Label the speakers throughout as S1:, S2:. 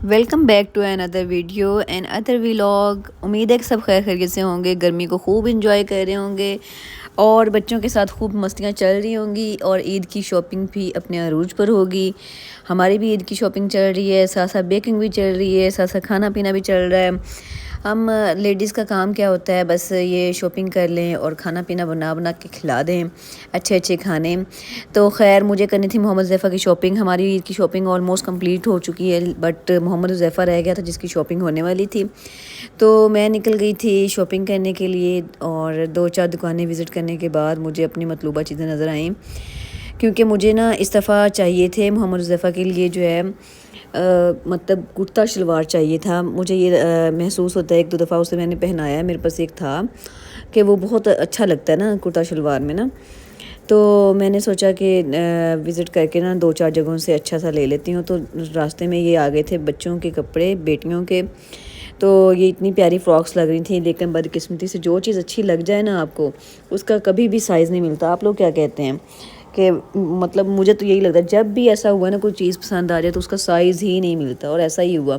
S1: Welcome back to another video and other vlog. امید ہے کہ سب خیر خیریت سے ہوں گے، گرمی کو خوب انجوائے کر رہے ہوں گے اور بچوں کے ساتھ خوب مستیاں چل رہی ہوں گی، اور عید کی شاپنگ بھی اپنے عروج پر ہوگی. ہماری بھی عید کی شاپنگ چل رہی ہے، ساتھ ساتھ بیکنگ بھی چل رہی ہے، ساتھ ساتھ کھانا پینا بھی چل رہا ہے. ہم لیڈیز کا کام کیا ہوتا ہے، بس یہ شاپنگ کر لیں اور کھانا پینا بنا کے کھلا دیں، اچھے اچھے کھانے. تو خیر مجھے کرنی تھی محمد حذیفہ کی شاپنگ. ہماری عید کی شاپنگ آلموسٹ کمپلیٹ ہو چکی ہے، بٹ محمد حذیفہ رہ گیا تھا جس کی شاپنگ ہونے والی تھی. تو میں نکل گئی تھی شاپنگ کرنے کے لیے، اور 2-4 دکانیں وزٹ کرنے کے بعد مجھے اپنی مطلوبہ چیزیں نظر آئیں، کیونکہ مجھے نا اس دفعہ چاہیے تھے محمد حذیفہ کے لیے جو ہے مطلب کرتا شلوار چاہیے تھا. مجھے یہ محسوس ہوتا ہے، ایک دو دفعہ اسے میں نے پہنایا ہے، میرے پاس ایک تھا کہ وہ بہت اچھا لگتا ہے نا کرتا شلوار میں نا. تو میں نے سوچا کہ وزٹ کر کے نا 2-4 جگہوں سے اچھا سا لے لیتی ہوں. تو راستے میں یہ آ گئے تھے بچوں کے کپڑے، بیٹیوں کے. تو یہ اتنی پیاری فراکس لگ رہی تھیں، لیکن بدقسمتی سے جو چیز اچھی لگ جائے نا آپ کو، اس کا کبھی بھی سائز نہیں ملتا. آپ لوگ کیا کہتے ہیں؟ کہ مطلب مجھے تو یہی لگتا ہے جب بھی ایسا ہوا نا کوئی چیز پسند آ جائے تو اس کا سائز ہی نہیں ملتا، اور ایسا ہی ہوا.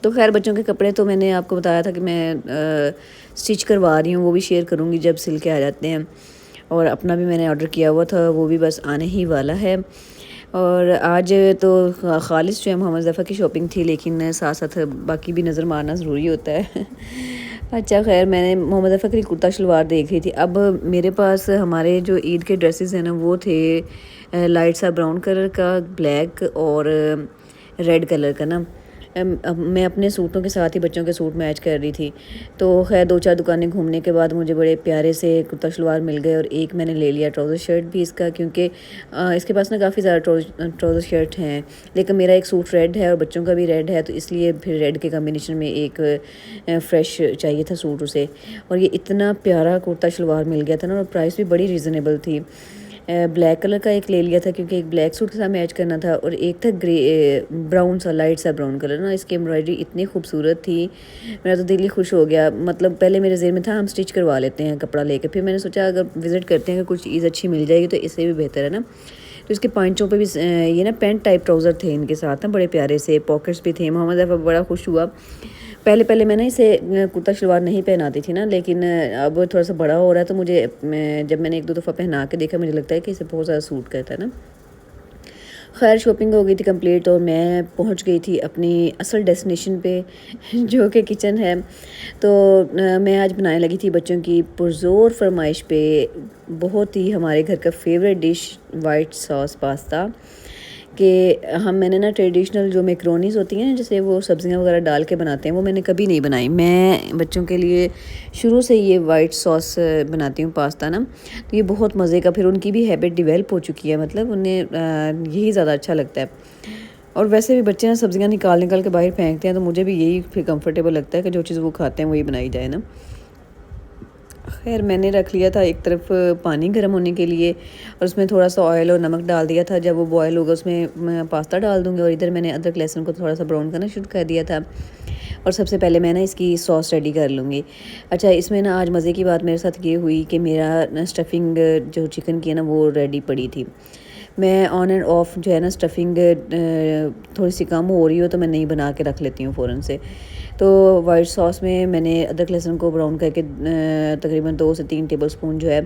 S1: تو خیر بچوں کے کپڑے تو میں نے آپ کو بتایا تھا کہ میں سٹچ کروا رہی ہوں، وہ بھی شیئر کروں گی جب سل کے آ جاتے ہیں. اور اپنا بھی میں نے آرڈر کیا ہوا تھا، وہ بھی بس آنے ہی والا ہے. اور آج تو خالص جو ہے محمد حذیفہ کی شاپنگ تھی، لیکن ساتھ ساتھ باقی بھی نظر مارنا ضروری ہوتا ہے. اچھا خیر میں نے محمد حذیفہ کی کرتا شلوار دیکھ رہی تھی. اب میرے پاس ہمارے جو عید کے ڈریسز ہیں نا وہ تھے لائٹ سا براؤن کلر کا، بلیک اور ریڈ کلر کا نا. میں اپنے سوٹوں کے ساتھ ہی بچوں کے سوٹ میچ کر رہی تھی. تو خیر 2-4 دکانیں گھومنے کے بعد مجھے بڑے پیارے سے کرتا شلوار مل گئے، اور ایک میں نے لے لیا ٹراؤزر شرٹ بھی اس کا، کیونکہ اس کے پاس نا کافی زیادہ ٹراؤزر شرٹ ہیں، لیکن میرا ایک سوٹ ریڈ ہے اور بچوں کا بھی ریڈ ہے، تو اس لیے پھر ریڈ کے کمبینیشن میں ایک فریش چاہیے تھا سوٹ اسے. اور یہ اتنا پیارا کرتا شلوار مل گیا تھا نا، اور پرائس بھی بڑی ریزنیبل تھی. بلیک کلر کا ایک لے لیا تھا کیونکہ ایک بلیک سوٹ کے ساتھ میچ کرنا تھا، اور ایک تھا براؤن سا، لائٹ سا براؤن کلر نا. اس کی ایمبرائڈری اتنی خوبصورت تھی، میرا تو دل ہی خوش ہو گیا. مطلب پہلے میرے ذہن میں تھا ہم سٹچ کروا لیتے ہیں کپڑا لے کے، پھر میں نے سوچا اگر وزٹ کرتے ہیں کہ کچھ چیز اچھی مل جائے گی تو اس سے بھی بہتر ہے نا. تو اس کے پانچوں پہ بھی یہ نا پینٹ ٹائپ ٹراؤزر تھے ان کے ساتھ نا، بڑے پیارے سے پاکٹس بھی تھے. محمد حذیفہ بڑا خوش ہوا. پہلے میں نا اسے کرتا شلوار نہیں پہناتی تھی نا، لیکن اب تھوڑا سا بڑا ہو رہا ہے تو مجھے جب میں نے 1-2 دفعہ پہنا کے دیکھا، مجھے لگتا ہے کہ اسے بہت زیادہ سوٹ کرتا ہے نا. خیر شاپنگ ہو گئی تھی کمپلیٹ، اور میں پہنچ گئی تھی اپنی اصل ڈیسٹینیشن پہ جو کہ کچن ہے. تو میں آج بنانے لگی تھی بچوں کی پرزور فرمائش پہ بہت ہی ہمارے گھر کا favourite dish white sauce pasta. کہ میں نے نا ٹریڈیشنل جو میکرونیز ہوتی ہیں جیسے وہ سبزیاں وغیرہ ڈال کے بناتے ہیں، وہ میں نے کبھی نہیں بنائی. میں بچوں کے لیے شروع سے یہ وائٹ ساس بناتی ہوں پاستا نا. تو یہ بہت مزے کا، پھر ان کی بھی ہیبٹ ڈیولپ ہو چکی ہے، مطلب انہیں یہی زیادہ اچھا لگتا ہے. اور ویسے بھی بچے نا سبزیاں نکال کے باہر پھینکتے ہیں، تو مجھے بھی یہی پھر کمفرٹیبل لگتا ہے کہ جو چیز وہ کھاتے ہیں وہی بنائی جائے نا. خیر میں نے رکھ لیا تھا ایک طرف پانی گرم ہونے کے لیے، اور اس میں تھوڑا سا آئل اور نمک ڈال دیا تھا. جب وہ بوائل ہوگا اس میں پاستا ڈال دوں گی، اور ادھر میں نے ادرک لہسن کو تھوڑا سا براؤن کرنا شروع کر دیا تھا. اور سب سے پہلے میں نا اس کی سوس ریڈی کر لوں گی. اچھا اس میں نا آج مزے کی بات میرے ساتھ یہ ہوئی کہ میرا اسٹفنگ جو چکن کی ہے نا وہ ریڈی پڑی تھی. میں آن اینڈ آف جو ہے نا اسٹفنگ تھوڑی سی کم ہو رہی ہو تو میں نہیں بنا کے رکھ لیتی ہوں فوراً سے. تو وائٹ ساس میں نے ادرک لہسن کو براؤن کر کے تقریباً 2 سے 3 ٹیبل سپون جو ہے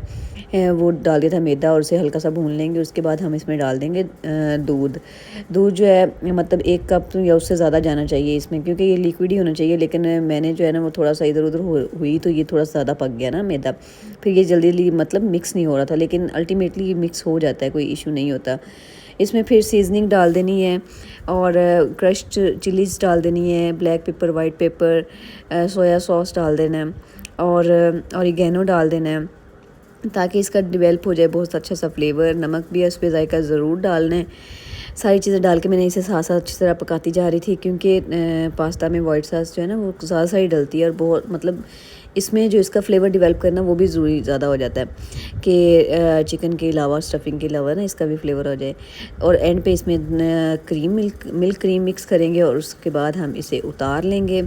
S1: وہ ڈال دیا تھا میدا، اور اسے ہلکا سا بھون لیں گے. اس کے بعد ہم اس میں ڈال دیں گے دودھ جو ہے مطلب 1 کپ یا اس سے زیادہ جانا چاہیے اس میں، کیونکہ یہ لیکوڈ ہی ہونا چاہیے. لیکن میں نے جو ہے نا وہ تھوڑا سا ادھر ادھر ہوئی تو یہ تھوڑا سا زیادہ پک گیا نا میدا، پھر یہ جلدی مطلب مکس نہیں ہو رہا تھا. لیکن الٹیمیٹلی یہ مکس ہو جاتا ہے، کوئی ایشو نہیں ہوتا. اس میں پھر سیزننگ ڈال دینی ہے، اور کرشڈ چلیز ڈال دینی ہے، بلیک پیپر، وائٹ پیپر، سویا ساس ڈال دینا ہے، اور اوریگینو ڈال دینا ہے تاکہ اس کا ڈیولپ ہو جائے بہت اچھا سا فلیور. نمک بھی اس پہ ذائقہ ضرور ڈالنا ہے. ساری چیزیں ڈال کے میں نے اسے ساتھ اچھی طرح پکاتی جا رہی تھی، کیونکہ پاستا میں وائٹ ساس جو ہے نا وہ زیادہ ساری ڈلتی ہے، اور بہت مطلب اس میں جو اس کا فلیور ڈیولپ کرنا وہ بھی ضروری زیادہ ہو جاتا ہے کہ چکن کے علاوہ، اسٹفنگ کے علاوہ نا اس کا بھی فلیور ہو جائے. اور اینڈ پہ اس میں ملک کریم مکس کریں گے، اور اس کے بعد ہم اسے اتار لیں گے.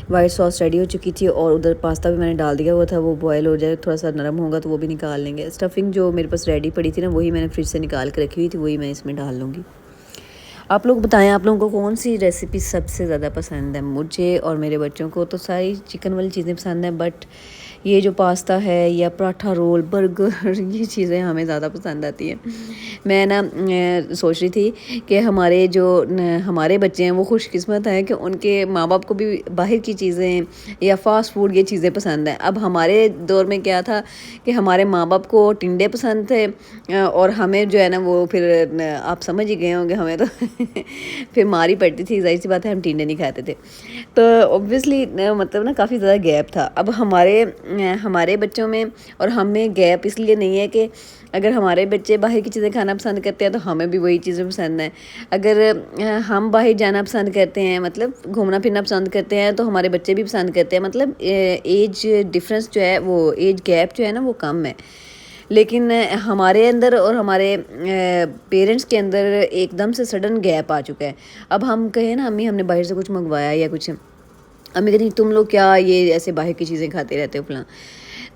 S1: وائٹ ساس ریڈی ہو چکی تھی، اور ادھر پاستا بھی میں نے ڈال دیا ہوا تھا. وہ بوائل ہو جائے تھوڑا سا نرم ہوگا تو وہ بھی نکال لیں گے. اسٹفنگ جو میرے پاس ریڈی پڑی تھی نا وہی میں نے فریج سے نکال کے رکھی ہوئی تھی، وہی میں اس میں ڈال لوں گی. آپ لوگ بتائیں آپ لوگوں کو کون سی ریسیپی سب سے زیادہ پسند ہے؟ مجھے اور میرے بچوں کو تو ساری چکن والی چیزیں پسند ہیں، بٹ یہ جو پاستا ہے یا پراٹھا رول برگر یہ چیزیں ہمیں زیادہ پسند آتی ہیں۔ میں نا سوچ رہی تھی کہ ہمارے بچے ہیں وہ خوش قسمت ہیں کہ ان کے ماں باپ کو بھی باہر کی چیزیں یا فاسٹ فوڈ یہ چیزیں پسند ہیں۔ اب ہمارے دور میں کیا تھا کہ ہمارے ماں باپ کو ٹنڈے پسند تھے، اور ہمیں جو ہے نا وہ پھر آپ سمجھ ہی گئے ہوں گے، ہمیں تو پھر ماری پڑتی تھی، ظاہر سی بات ہے ہم ٹنڈے نہیں کھاتے تھے۔ تو اوبویسلی مطلب نا کافی زیادہ گیپ تھا۔ اب ہمارے بچوں میں اور ہم میں گیپ اس لیے نہیں ہے کہ اگر ہمارے بچے باہر کی چیزیں کھانا پسند کرتے ہیں تو ہمیں بھی وہی چیزیں پسند ہیں، اگر ہم باہر جانا پسند کرتے ہیں، مطلب گھومنا پھرنا پسند کرتے ہیں، تو ہمارے بچے بھی پسند کرتے ہیں۔ مطلب ایج ڈفرینس جو ہے، وہ ایج گیپ جو ہے نا وہ کم ہے، لیکن ہمارے اندر اور ہمارے پیرنٹس کے اندر ایک دم سے سڈن گیپ آ چکا ہے۔ اب ہم کہیں نا امی ہم نے باہر سے کچھ منگوایا یا کچھ، امی کہتی تم لوگ کیا یہ ایسے باہر کی چیزیں کھاتے رہتے ہو فلاں،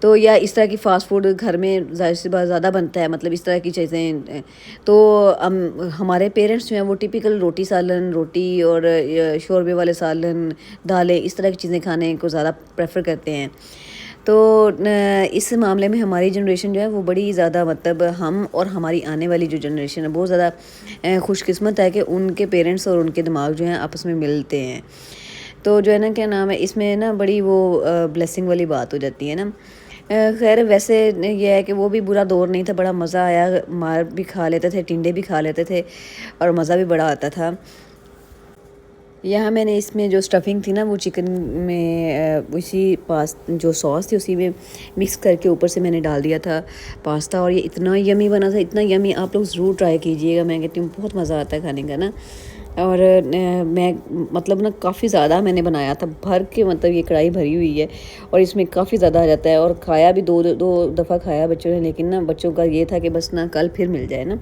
S1: تو یا اس طرح کی فاسٹ فوڈ گھر میں ظاہر سی بات زیادہ بنتا ہے، مطلب اس طرح کی چیزیں۔ تو ہمارے پیرنٹس جو ہیں وہ ٹپیکل روٹی سالن، روٹی اور شوربے والے سالن، دالیں، اس طرح کی چیزیں کھانے کو زیادہ پریفر کرتے ہیں۔ تو اس معاملے میں ہماری جنریشن جو ہے وہ بڑی زیادہ، مطلب ہم اور ہماری آنے والی جو جنریشن ہے بہت زیادہ خوش قسمت ہے کہ ان کے پیرنٹس اور ان کے دماغ جو ہیں آپس میں ملتے ہیں۔ تو جو ہے نا کیا نام ہے، اس میں نا بڑی وہ بلیسنگ والی بات ہو جاتی ہے نا۔ خیر ویسے یہ ہے کہ وہ بھی برا دور نہیں تھا، بڑا مزہ آیا، مار بھی کھا لیتے تھے، ٹنڈے بھی کھا لیتے تھے، اور مزہ بھی بڑا آتا تھا۔ یہاں میں نے اس میں جو اسٹفنگ تھی نا وہ چکن میں اسی جو سوس تھی اسی میں مکس کر کے اوپر سے میں نے ڈال دیا تھا پاستا، اور یہ اتنا یمی بنا تھا، اتنا یمی، آپ لوگ ضرور ٹرائی کیجئے گا، میں کہتی ہوں بہت مزہ آتا ہے کھانے کا نا۔ اور میں مطلب نا کافی زیادہ میں نے بنایا تھا، بھر کے، مطلب یہ کڑھائی بھری ہوئی ہے اور اس میں کافی زیادہ آ جاتا ہے، اور کھایا بھی دو دفعہ کھایا بچوں نے، لیکن نا بچوں کا یہ تھا کہ بس نا کل پھر مل جائے نا۔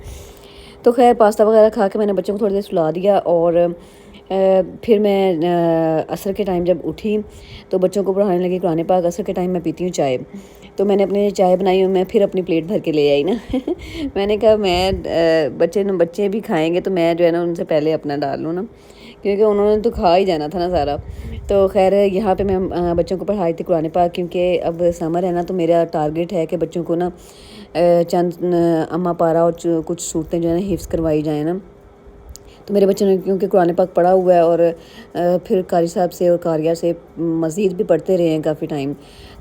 S1: تو خیر پاستا وغیرہ کھا کے میں نے بچوں کو تھوڑی دیر سلا دیا، اور پھر میں عصر کے ٹائم جب اٹھی تو بچوں کو پڑھانے لگی قرآن پاک۔ عصر کے ٹائم میں پیتی ہوں چائے، تو میں نے اپنے چائے بنائی اور میں پھر اپنی پلیٹ بھر کے لے آئی نا۔ میں نے کہا میں بچے بھی کھائیں گے تو میں جو ہے نا ان سے پہلے اپنا ڈال لوں نا، کیونکہ انہوں نے تو کھا ہی جانا تھا نا سارا۔ تو خیر یہاں پہ میں بچوں کو پڑھائی تھی قرآن پاک، کیونکہ اب سمر ہے نا، تو میرا ٹارگیٹ ہے کہ بچوں کو نا چند اماں پارا اور کچھ صورتیں جو ہے نا حفظ کروائی جائیں نا۔ تو میرے بچوں نے کیونکہ قرآن پاک پڑھا ہوا ہے، اور پھر قاری صاحب سے اور قاریہ سے مزید بھی پڑھتے رہے ہیں کافی ٹائم،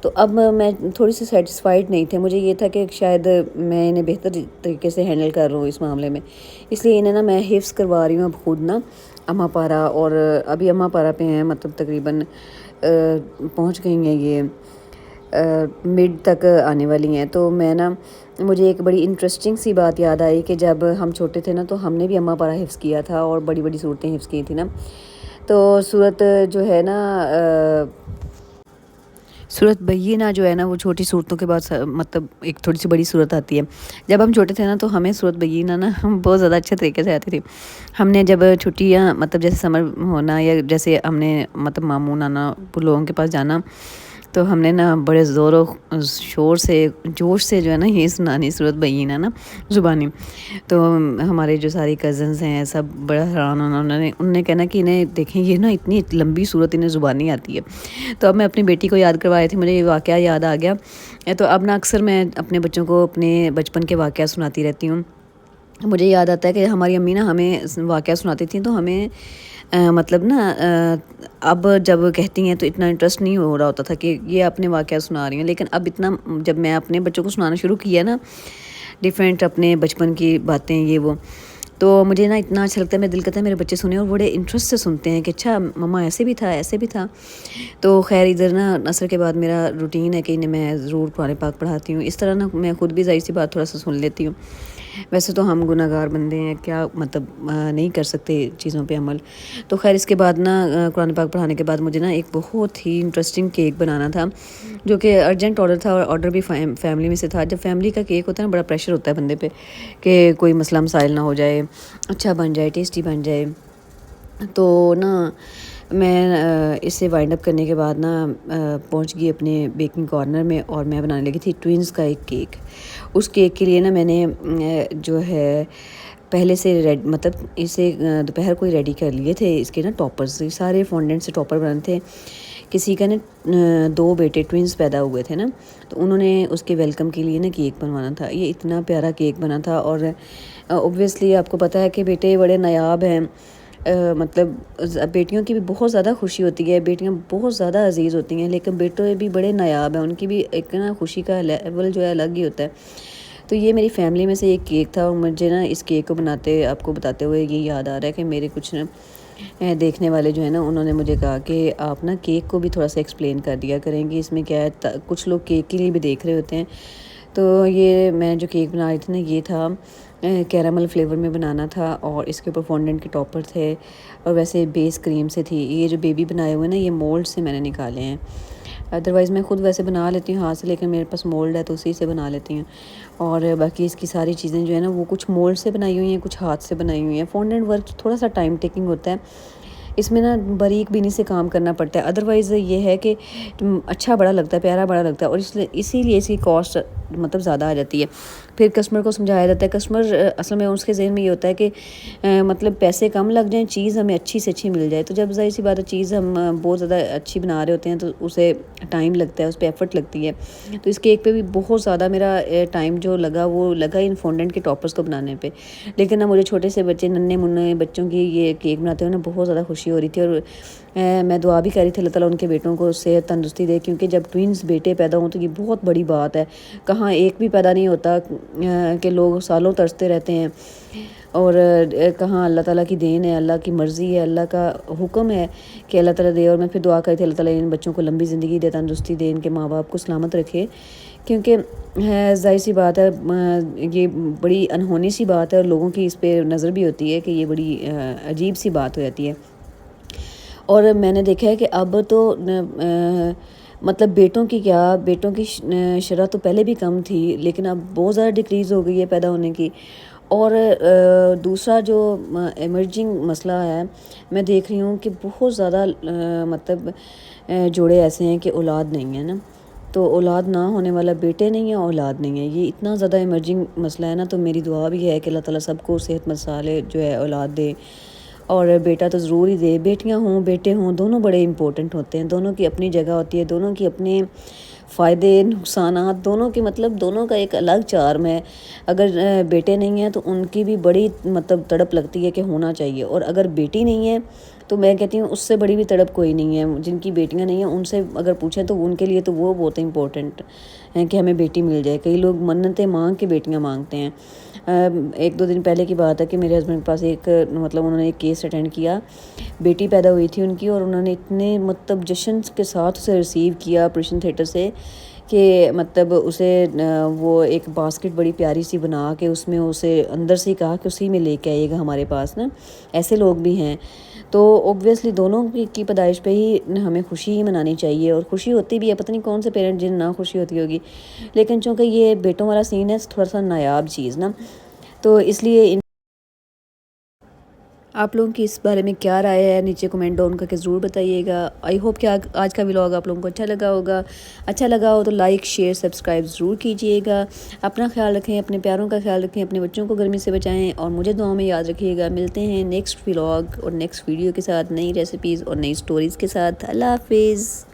S1: تو اب میں تھوڑی سی سیٹسفائیڈ نہیں تھے، مجھے یہ تھا کہ شاید میں انہیں بہتر طریقے سے ہینڈل کر رہا ہوں اس معاملے میں، اس لیے انہیں نا میں حفظ کروا رہی ہوں اب خود نا اماں پارا، اور ابھی اماں پارا پہ ہیں، مطلب تقریباً پہنچ گئی ہیں یہ مڈ تک آنے والی ہیں۔ تو میں نا مجھے ایک بڑی انٹرسٹنگ سی بات یاد آئی کہ جب ہم چھوٹے تھے نا تو ہم نے بھی اماں پارا حفظ کیا تھا اور بڑی بڑی صورتیں حفظ کی تھی نا۔ تو صورت جو ہے نا صورت بینہ جو ہے نا وہ چھوٹی صورتوں کے بعد مطلب ایک تھوڑی سی بڑی صورت آتی ہے۔ جب ہم چھوٹے تھے نا تو ہمیں صورت بینہ نا بہت زیادہ اچھے طریقے سے آتی تھی۔ ہم نے جب چھٹیاں، مطلب جیسے سمر ہونا یا جیسے ہم نے مطلب ماموں نانا لوگوں کے پاس جانا، تو ہم نے نا بڑے زور و شور سے جوش سے جو ہے نا یہ سنانی صورت بینہ نا زبانی۔ تو ہمارے جو ساری کزنز ہیں سب بڑا حیران ہونا، انہوں نے کہنا کہ انہیں دیکھیں یہ نا اتنی لمبی صورت انہیں زبانی آتی ہے۔ تو اب میں اپنی بیٹی کو یاد کروائی تھی، مجھے یہ واقعہ یاد آ گیا، تو اب نا اکثر میں اپنے بچوں کو اپنے بچپن کے واقعہ سناتی رہتی ہوں۔ مجھے یاد آتا ہے کہ ہماری امی نا ہمیں واقعہ سناتی تھیں، تو ہمیں مطلب نا اب جب کہتی ہیں تو اتنا انٹرسٹ نہیں ہو رہا ہوتا تھا کہ یہ اپنے واقعہ سنا رہی ہیں، لیکن اب اتنا جب میں اپنے بچوں کو سنانا شروع کیا نا ڈیفرنٹ اپنے بچپن کی باتیں یہ وہ، تو مجھے نا اتنا اچھا لگتا ہے، میرا دل کرتا ہے میرے بچے سنیں اور بڑے انٹرسٹ سے سنتے ہیں کہ اچھا مما ایسے بھی تھا ایسے بھی تھا۔ تو خیر ادھر نا عصر کے بعد میرا روٹین ہے کہ انہیں میں ضرور قرآن پاک پڑھاتی ہوں، اس طرح نا میں خود بھی ظاہر سی بات تھوڑا سا سن لیتی ہوں۔ ویسے تو ہم گناہ گار بندے ہیں، کیا مطلب نہیں کر سکتے چیزوں پہ عمل۔ تو خیر اس کے بعد نا قرآن پاک پڑھانے کے بعد مجھے نا ایک بہت ہی انٹرسٹنگ کیک بنانا تھا، جو کہ ارجنٹ آرڈر تھا، اور آرڈر بھی فیملی میں سے تھا۔ جب فیملی کا کیک ہوتا ہے نا بڑا پریشر ہوتا ہے بندے پہ کہ کوئی مسئلہ مسائل نہ ہو جائے، اچھا بن جائے، ٹیسٹی بن جائے۔ تو نا میں اسے وائنڈ اپ کرنے کے بعد نا پہنچ گئی اپنے بیکنگ کارنر میں، اور میں بنانے لگی تھی ٹوئنز کا ایک کیک۔ اس کیک کے لیے نا میں نے جو ہے پہلے سے مطلب اسے دوپہر کو ہی ریڈی کر لیے تھے اس کے نا ٹاپرز، سارے فونڈنٹ سے ٹاپر بنے تھے. کسی کا نا 2 بیٹے ٹوئنس پیدا ہوئے تھے نا، تو انہوں نے اس کے ویلکم کے لیے نا کیک بنوانا تھا. یہ اتنا پیارا کیک بنا تھا، اور اوبویسلی آپ کو پتہ ہے کہ بیٹے بڑے نایاب ہیں. مطلب بیٹیوں کی بھی بہت زیادہ خوشی ہوتی ہے، بیٹیاں بہت زیادہ عزیز ہوتی ہیں، لیکن بیٹے بھی بڑے نایاب ہیں، ان کی بھی ایک نا خوشی کا لیول جو ہے الگ ہی ہوتا ہے. تو یہ میری فیملی میں سے ایک کیک تھا، اور مجھے نا اس کیک کو بناتے آپ کو بتاتے ہوئے یہ یاد آ رہا ہے کہ میرے کچھ نا دیکھنے والے جو ہے نا انہوں نے مجھے کہا کہ آپ نا کیک کو بھی تھوڑا سا ایکسپلین کر دیا کریں گی، اس میں کیا ہے. کچھ لوگ کیک کے لیے بھی دیکھ رہے ہوتے ہیں. تو یہ میں جو کیک بنا رہی تھی نا، یہ تھا کیرامل فلیور میں بنانا تھا، اور اس کے اوپر فونڈنٹ کے ٹاپر تھے، اور ویسے بیس کریم سے تھی. یہ جو بیبی بنائے ہوئے نا، یہ مولڈ سے میں نے نکالے ہیں. ادروائز میں خود ویسے بنا لیتی ہوں ہاتھ سے، لیکن میرے پاس مولڈ ہے تو اسی سے بنا لیتی ہوں. اور باقی اس کی ساری چیزیں جو ہے نا وہ کچھ مولڈ سے بنائی ہوئی ہیں، کچھ ہاتھ سے بنائی ہوئی ہیں. فونڈنٹ ورک تھوڑا سا ٹائم ٹیکنگ ہوتا ہے، اس میں نا باریک بینی سے کام کرنا پڑتا ہے. ادروائز یہ ہے کہ اچھا بڑا لگتا ہے، پیارا بڑا لگتا ہے، اور اسی لیے اس کی کاسٹ مطلب زیادہ آ جاتی ہے. پھر کسٹمر کو سمجھایا جاتا ہے. کسٹمر اصل میں اس کے ذہن میں یہ ہوتا ہے کہ مطلب پیسے کم لگ جائیں، چیز ہمیں اچھی سے اچھی مل جائے. تو جب ظاہر سی بات ہے چیز ہم بہت زیادہ اچھی بنا رہے ہوتے ہیں تو اسے ٹائم لگتا ہے، اس پہ ایفرٹ لگتی ہے. تو اس کیک پہ بھی بہت زیادہ میرا ٹائم جو لگا وہ لگا ان فونڈنٹ کے ٹاپرز کو بنانے پہ. لیکن نا مجھے چھوٹے سے بچے ننھے منھے بچوں کی یہ کیک بناتے ہوئے نا بہت زیادہ خوشی ہو رہی تھی. اور میں دعا بھی کر رہی تھی اللہ تعالیٰ ان کے بیٹوں کو صحت تندرستی دے، کیونکہ جب ٹوئنس بیٹے پیدا ہوں تو یہ بہت بڑی بات ہے. کہاں ایک بھی پیدا نہیں ہوتا کہ لوگ سالوں ترستے رہتے ہیں، اور کہاں اللہ تعالیٰ کی دین ہے، اللہ کی مرضی ہے، اللہ کا حکم ہے کہ اللہ تعالیٰ دے. اور میں پھر دعا کری تھی اللہ تعالیٰ ان بچوں کو لمبی زندگی دے، تندرستی دے، ان کے ماں باپ کو سلامت رکھے. کیونکہ ظاہر سی بات ہے یہ بڑی انہونی سی بات ہے، اور لوگوں کی اس پہ نظر بھی ہوتی ہے کہ یہ بڑی عجیب سی بات ہو جاتی ہے. اور میں نے دیکھا ہے کہ اب تو مطلب بیٹوں کی شرح تو پہلے بھی کم تھی، لیکن اب بہت زیادہ ڈکریز ہو گئی ہے پیدا ہونے کی. اور دوسرا جو ایمرجنگ مسئلہ ہے، میں دیکھ رہی ہوں کہ بہت زیادہ مطلب جوڑے ایسے ہیں کہ اولاد نہیں ہے نا. تو اولاد نہ ہونے والا بیٹے نہیں ہیں، اولاد نہیں ہے، یہ اتنا زیادہ ایمرجنگ مسئلہ ہے نا. تو میری دعا بھی ہے کہ اللہ تعالیٰ سب کو صحت مند صالح جو ہے اولاد دے، اور بیٹا تو ضرور ہی دے. بیٹیاں ہوں بیٹے ہوں دونوں بڑے امپورٹنٹ ہوتے ہیں، دونوں کی اپنی جگہ ہوتی ہے، دونوں کی اپنے فائدے نقصانات، دونوں کی مطلب دونوں کا ایک الگ چارم ہے. اگر بیٹے نہیں ہیں تو ان کی بھی بڑی مطلب تڑپ لگتی ہے کہ ہونا چاہیے، اور اگر بیٹی نہیں ہے تو میں کہتی ہوں اس سے بڑی بھی تڑپ کوئی نہیں ہے. جن کی بیٹیاں نہیں ہیں ان سے اگر پوچھیں تو ان کے لیے تو وہ بہت امپورٹنٹ ہیں کہ ہمیں بیٹی مل جائے. کئی لوگ منتیں مانگ کے بیٹیاں مانگتے ہیں. 1-2 دن پہلے کی بات ہے کہ میرے ہسبینڈ کے پاس ایک مطلب انہوں نے ایک کیس اٹینڈ کیا، بیٹی پیدا ہوئی تھی ان کی، اور انہوں نے اتنے مطلب جشن کے ساتھ اسے ریسیو کیا آپریشن تھیٹر سے کہ مطلب اسے وہ ایک باسکٹ بڑی پیاری سی بنا کے اس میں اسے اندر سے ہی کہا کہ اسی میں لے کے آئیے گا ہمارے پاس نا. ایسے لوگ بھی ہیں. تو اوبویسلی دونوں کی پیدائش پہ ہی ہمیں خوشی ہی منانی چاہیے، اور خوشی ہوتی بھی ہے. پتہ نہیں کون سے پیرنٹ جن نہ خوشی ہوتی ہوگی، لیکن چونکہ یہ بیٹوں والا سین ہے تھوڑا سا نایاب چیز نا، تو اس لیے آپ لوگوں کی اس بارے میں کیا رائے ہے نیچے کمنٹ ڈاؤن کر کے ضرور بتائیے گا. آئی ہوپ کہ آج کا ولاگ آپ لوگوں کو اچھا لگا ہوگا. اچھا لگا ہو تو لائک شیئر سبسکرائب ضرور کیجیے گا. اپنا خیال رکھیں، اپنے پیاروں کا خیال رکھیں، اپنے بچوں کو گرمی سے بچائیں، اور مجھے دعاؤں میں یاد رکھیے گا. ملتے ہیں نیکسٹ ولاگ اور نیکسٹ ویڈیو کے ساتھ، نئی ریسیپیز اور نئی سٹوریز کے ساتھ. اللہ حافظ.